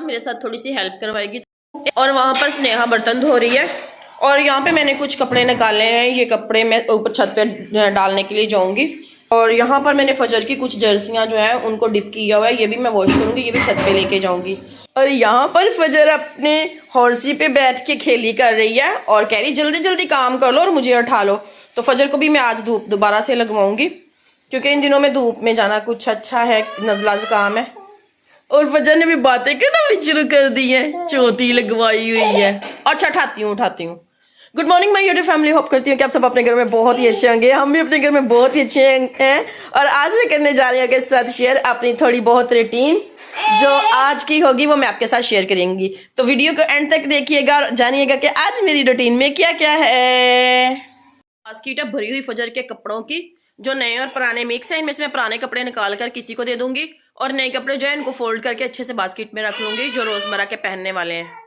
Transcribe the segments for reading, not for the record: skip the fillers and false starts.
मेरे साथ थोड़ी सी हेल्प करवाएगी। और वहाँ पर स्नेहा बर्तन धो रही है और यहाँ पे मैंने कुछ कपड़े निकाले हैं। ये कपड़े मैं ऊपर छत पे डालने के लिए जाऊंगी। और यहाँ पर मैंने फजर की कुछ जर्सियाँ जो है उनको डिप किया हुआ है, ये भी मैं वॉश करूंगी, ये भी छत पे लेके जाऊंगी। और यहाँ पर फजर अपने हॉर्सी पे बैठ के खेली कर रही है और कह रही जल्दी जल्दी काम कर लो और मुझे उठा लो। तो फजर को भी मैं आज धूप दोबारा से लगवाऊंगी, क्योंकि इन दिनों में धूप में जाना कुछ अच्छा है, नज़ला ज़ुकाम है। और फजर ने भी बातें करना भी शुरू कर दी है, चौथी लगवाई हुई है। अच्छा उठाती हूँ। Good morning my YouTube family, hope करती हूँ कि आप सब अपने घर में बहुत ही अच्छे होंगे। हम भी अपने घर में बहुत ही अच्छे हैं। और आज मैं करने जा रही हूँ आपके साथ शेयर अपनी थोड़ी बहुत रूटीन, जो आज की होगी वो मैं आपके साथ शेयर करेंगी। तो वीडियो को एंड तक देखिएगा और जानिएगा कि आज मेरी रूटीन में क्या क्या है। बास्केट भरी हुई फजर के कपड़ों की, जो नए और पुराने मिक्स है। इनमें से मैं पुराने कपड़े निकाल कर किसी को दे दूंगी और नए कपड़े जो है इनको फोल्ड करके अच्छे से बास्केट में रख लूंगी, जो रोजमर्रा के पहनने वाले हैं।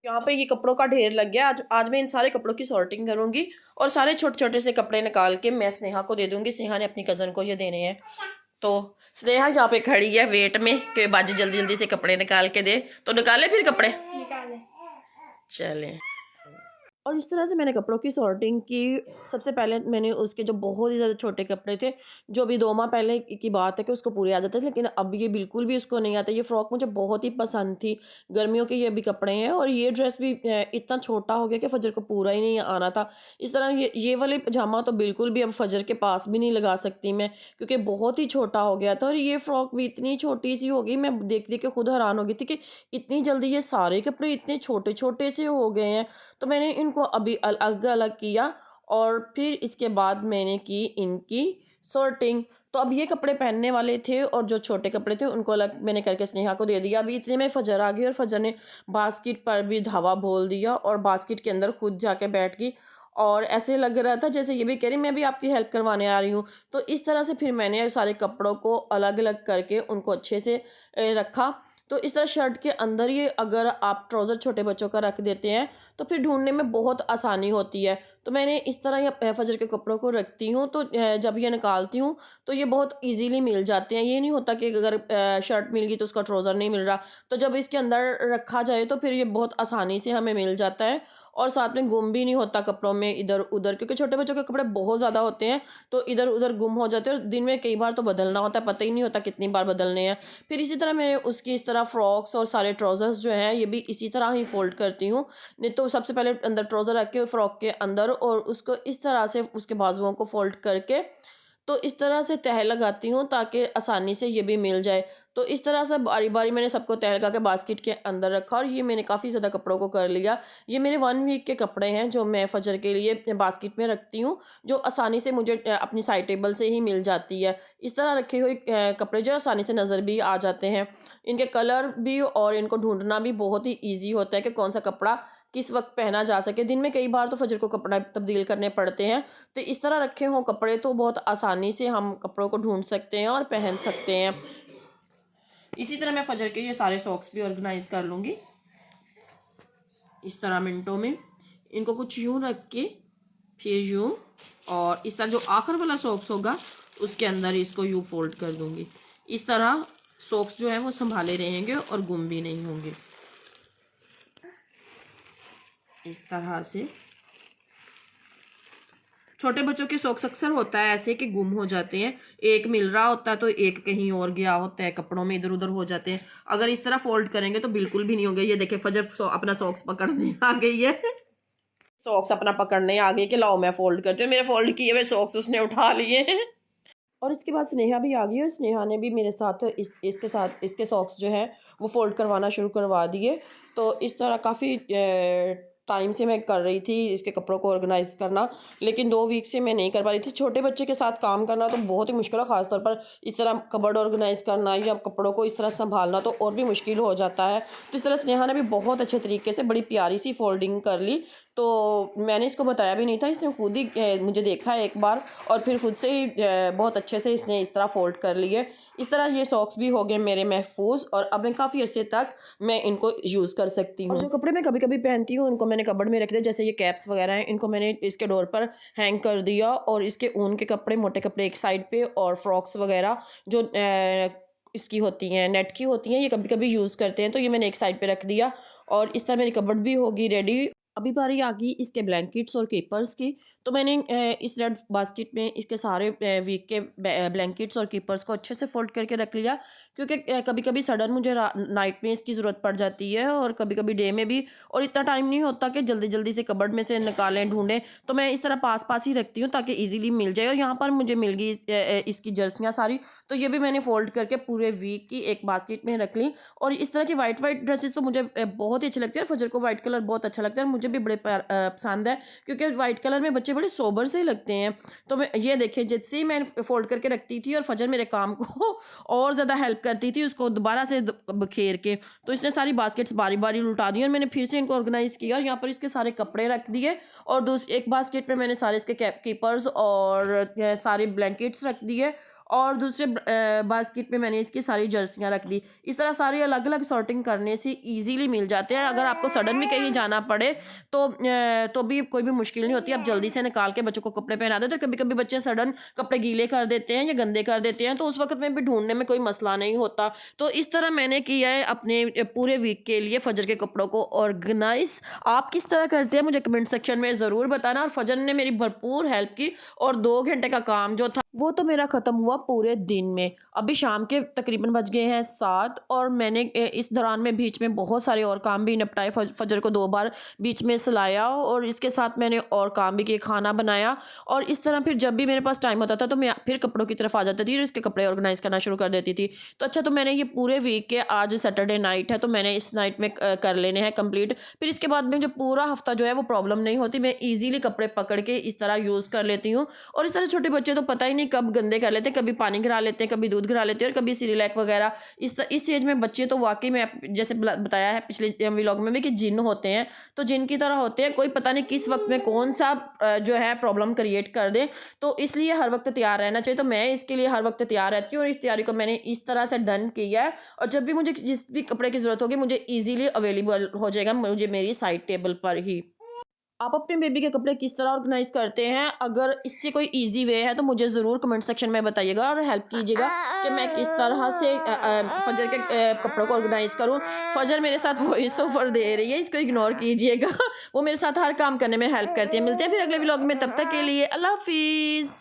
यहाँ पे ये कपड़ों का ढेर लग गया। आज मैं इन सारे कपड़ों की सॉर्टिंग करूंगी और सारे छोटे छोटे से कपड़े निकाल के मैं स्नेहा को दे दूंगी। स्नेहा ने अपनी कजन को ये देने हैं। तो स्नेहा यहाँ पे खड़ी है वेट में कि बाजी जल्दी जल्दी से कपड़े निकाल के दे। तो निकाले फिर कपड़े, निकाले चले। और इस तरह से मैंने कपड़ों की सॉर्टिंग की। सबसे पहले मैंने उसके जो बहुत ही ज़्यादा छोटे कपड़े थे, जो भी 2 माह पहले की बात है कि उसको पूरे आ जाते थे, लेकिन अब ये बिल्कुल भी उसको नहीं आता। ये फ्रॉक मुझे बहुत ही पसंद थी, गर्मियों के ये भी कपड़े हैं। और ये ड्रेस भी इतना छोटा हो गया कि फजर को पूरा ही नहीं आना था। इस तरह ये वाले पजामा तो बिल्कुल भी अब फजर के पास भी नहीं लगा सकती मैं, क्योंकि बहुत ही छोटा हो गया था। और ये फ्रॉक भी इतनी छोटी सी हो गई, मैं देख देख के खुद हैरान हो गई थी कि इतनी जल्दी ये सारे कपड़े इतने छोटे छोटे से हो गए हैं। तो मैंने इनको अभी अलग अलग किया और फिर इसके बाद मैंने की इनकी सॉर्टिंग। तो अब ये कपड़े पहनने वाले थे और जो छोटे कपड़े थे उनको अलग मैंने करके स्नेहा को दे दिया। अभी इतने में फजर आ गई और फजर ने बास्केट पर भी धावा बोल दिया और बास्केट के अंदर खुद जाके बैठ गई। और ऐसे लग रहा था जैसे ये भी कह रही मैं भी आपकी हेल्प करवाने आ रही हूँ। तो इस तरह से फिर मैंने सारे कपड़ों को अलग अलग करके उनको अच्छे से रखा। तो इस तरह शर्ट के अंदर ये अगर आप ट्राउज़र छोटे बच्चों का रख देते हैं तो फिर ढूंढने में बहुत आसानी होती है। तो मैंने इस तरह ये फजर के कपड़ों को रखती हूँ, तो जब ये निकालती हूँ तो ये बहुत इजीली मिल जाते हैं। ये नहीं होता कि अगर शर्ट मिल गई तो उसका ट्राउज़र नहीं मिल रहा। तो जब इसके अंदर रखा जाए तो फिर ये बहुत आसानी से हमें मिल जाता है और साथ में गुम भी नहीं होता कपड़ों में इधर उधर, क्योंकि छोटे बच्चों के कपड़े बहुत ज़्यादा होते हैं तो इधर उधर गुम हो जाते हैं। और दिन में कई बार तो बदलना होता है, पता ही नहीं होता कितनी बार बदलने हैं। फिर इसी तरह मैं उसकी इस तरह फ्रॉक्स और सारे ट्राउज़र्स जो हैं ये भी इसी तरह ही फोल्ड करती हूँ। नहीं तो सबसे पहले अंदर ट्राउज़र रख के फ्रॉक के अंदर और उसको इस तरह से उसके बाजुओं को फोल्ड करके तो इस तरह से तह लगाती हूँ ताकि आसानी से ये भी मिल जाए। तो इस तरह से बारी बारी मैंने सबको तह लगा के बास्केट के अंदर रखा और ये मैंने काफ़ी ज़्यादा कपड़ों को कर लिया। ये मेरे 1 वीक के कपड़े हैं जो मैं फजर के लिए बास्केट में रखती हूँ, जो आसानी से मुझे अपनी साइड टेबल से ही मिल जाती है। इस तरह रखे हुए कपड़े जो आसानी से नज़र भी आ जाते हैं। इनके कलर भी और इनको ढूंढना भी बहुत ही ईजी होता है कि कौन सा कपड़ा किस वक्त पहना जा सके। दिन में कई बार तो फजर को कपड़ा तब्दील करने पड़ते हैं, तो इस तरह रखे हों कपड़े तो बहुत आसानी से हम कपड़ों को ढूंढ सकते हैं और पहन सकते हैं। इसी तरह मैं फजर के ये सारे सॉक्स भी ऑर्गेनाइज कर लूँगी इस तरह मिनटों में। इनको कुछ यूँ रख के फिर यूँ, और इस तरह जो आखिर वाला सॉक्स होगा उसके अंदर इसको यूँ फोल्ड कर दूँगी। इस तरह सॉक्स जो है वो संभाले रहेंगे और गुम भी नहीं होंगे। इस तरह से छोटे बच्चों के सॉक्स अक्सर होता है ऐसे कि गुम हो जाते हैं, एक मिल रहा होता है तो एक कहीं और गया होता है, कपड़ों में इधर उधर हो जाते हैं। अगर इस तरह फोल्ड करेंगे तो बिल्कुल भी नहीं होंगे। ये देखे फजर अपना सॉक्स पकड़ने आ गई है, सॉक्स अपना पकड़ने आ गई कि लाओ मैं फोल्ड करती हूँ। मेरे फोल्ड किए हुए सॉक्स उसने उठा लिए हैं। और इसके बाद स्नेहा भी आ गई और स्नेहा ने भी मेरे साथ इसके सॉक्स जो है वो फोल्ड करवाना शुरू करवा दिए। तो इस तरह काफ़ी टाइम से मैं कर रही थी इसके कपड़ों को ऑर्गेनाइज़ करना, लेकिन 2 वीक से मैं नहीं कर पा रही थी। छोटे बच्चे के साथ काम करना तो बहुत ही मुश्किल है, ख़ासतौर पर इस तरह कबर्ड ऑर्गेनाइज़ करना या कपड़ों को इस तरह संभालना तो और भी मुश्किल हो जाता है। तो इस तरह स्नेहा ने भी बहुत अच्छे तरीके से बड़ी प्यारी सी फोल्डिंग कर ली। तो मैंने इसको बताया भी नहीं था, इसने खुद ही मुझे देखा एक बार और फिर खुद से ही बहुत अच्छे से इसने इस तरह फोल्ड कर लिए। इस तरह ये सॉक्स भी हो गए मेरे महफूज और अब मैं काफ़ी अर्से तक मैं इनको यूज़ कर सकती हूँ। जो कपड़े मैं कभी कभी पहनती हूँ उनको मैंने कबर्ड में रख दिया, जैसे ये कैप्स वगैरह हैं इनको मैंने इसके डोर पर हैंग कर दिया। और इसके ऊन के कपड़े, मोटे कपड़े एक साइड पे और फ्रॉक्स वगैरह जो इसकी होती हैं, नेट की होती हैं, ये कभी कभी यूज़ करते हैं। तो ये मैंने एक साइड पे रख दिया और इस तरह मेरी कबर्ड भी होगी रेडी। अभी बारी आ गई इसके ब्लैंकेट्स और कीपर्स की। तो मैंने इस रेड बास्केट में इसके सारे वीक के ब्लैंकेट्स और कीपर्स को अच्छे से फोल्ड करके रख लिया, क्योंकि कभी कभी सडन मुझे नाइट में इसकी ज़रूरत पड़ जाती है और कभी कभी डे में भी, और इतना टाइम नहीं होता कि जल्दी जल्दी से कबर्ड में से निकालें ढूंढें। तो मैं इस तरह पास पास ही रखती हूँ ताकि ईजिली मिल जाए। और यहाँ पर मुझे मिल गई इसकी जर्सियाँ सारी, तो ये भी मैंने फोल्ड करके पूरे वीक की एक बास्केट में रख ली। और इस तरह की वाइट वाइट ड्रेसेस तो मुझे बहुत ही अच्छी लगती है और फजर को वाइट कलर बहुत अच्छा लगता है, मुझे भी बड़े पसंद है, क्योंकि वाइट कलर में बच्चे बड़े सोबर से लगते हैं। तो मैं ये देखें, जैसे ही मैं फोल्ड करके रखती थी और फजर मेरे काम को और ज़्यादा हेल्प करती थी उसको दोबारा से बखेर के, तो इसने सारी बास्केट्स बारी बारी उल्टा दी और मैंने फिर से इनको ऑर्गेनाइज़ किया और यहाँ पर इसके सारे कपड़े रख दिए। और एक बास्केट में मैंने सारे इसके कीपर्स और सारे ब्लैंकेट्स रख दिए और दूसरे बास्केट में मैंने इसकी सारी जर्सियाँ रख दी। इस तरह सारी अलग अलग सॉर्टिंग करने से इजीली मिल जाते हैं। अगर आपको सडन भी कहीं जाना पड़े तो भी कोई भी मुश्किल नहीं होती, आप जल्दी से निकाल के बच्चों को कपड़े पहना देते। तो कभी कभी बच्चे सडन कपड़े गीले कर देते हैं या गंदे कर देते हैं, तो उस वक्त में भी ढूंढने में कोई मसला नहीं होता। तो इस तरह मैंने किया है अपने पूरे वीक के लिए फजर के कपड़ों को ऑर्गेनाइज। आप किस तरह करते हैं मुझे कमेंट सेक्शन में ज़रूर बताना। और फजर ने मेरी भरपूर हेल्प की और 2 घंटे का काम जो था वो तो मेरा ख़त्म हुआ पूरे दिन में। अभी शाम के तकरीबन बज गए हैं 7 और मैंने इस दौरान में बीच में बहुत सारे और काम भी निपटाए। फजर को 2 बार बीच में सुलाया और इसके साथ मैंने और काम भी किए, खाना बनाया। और इस तरह फिर जब भी मेरे पास टाइम होता था तो मैं फिर कपड़ों की तरफ आ जाती थी और इसके कपड़े ऑर्गेनाइज़ करना शुरू कर देती थी। तो अच्छा, तो मैंने ये पूरे वीक के, आज सैटरडे नाइट है तो मैंने इस नाइट में कर लेने हैं कंप्लीट। फिर इसके बाद में जो पूरा हफ्ता जो है वो प्रॉब्लम नहीं होती, मैं ईजिली कपड़े पकड़ के इस तरह यूज़ कर लेती हूँ। और इस तरह छोटे बच्चे तो पता ही नहीं कब गंदे कर लेते हैं, कभी पानी गिरा लेते हैं, कभी दूध गिरा लेते हैं और कभी सिरिलैक वगैरह। इस एज में बच्चे तो वाकई में जैसे बताया है पिछले व्लॉग में भी कि जिन होते हैं, तो जिन की तरह होते हैं, कोई पता नहीं किस वक्त में कौन सा जो है प्रॉब्लम क्रिएट कर दे। तो इसलिए हर वक्त तैयार रहना चाहिए। तो मैं इसके लिए हर वक्त तैयार रहती हूँ और इस तैयारी को मैंने इस तरह से डन किया है। और जब भी मुझे जिस भी कपड़े की ज़रूरत होगी मुझे ईजिली अवेलेबल हो जाएगा, मुझे मेरी साइड टेबल पर ही। आप अपने बेबी के कपड़े किस तरह ऑर्गेनाइज करते हैं? अगर इससे कोई इजी वे है तो मुझे ज़रूर कमेंट सेक्शन में बताइएगा और हेल्प कीजिएगा कि मैं किस तरह से फजर के कपड़ों को ऑर्गेनाइज करूं। फजर मेरे साथ वॉइस ओवर दे रही है, इसको इग्नोर कीजिएगा। वो मेरे साथ हर काम करने में हेल्प करती है। मिलते हैं फिर अगले व्लॉग में, तब तक के लिए अल्लाह हाफिज़।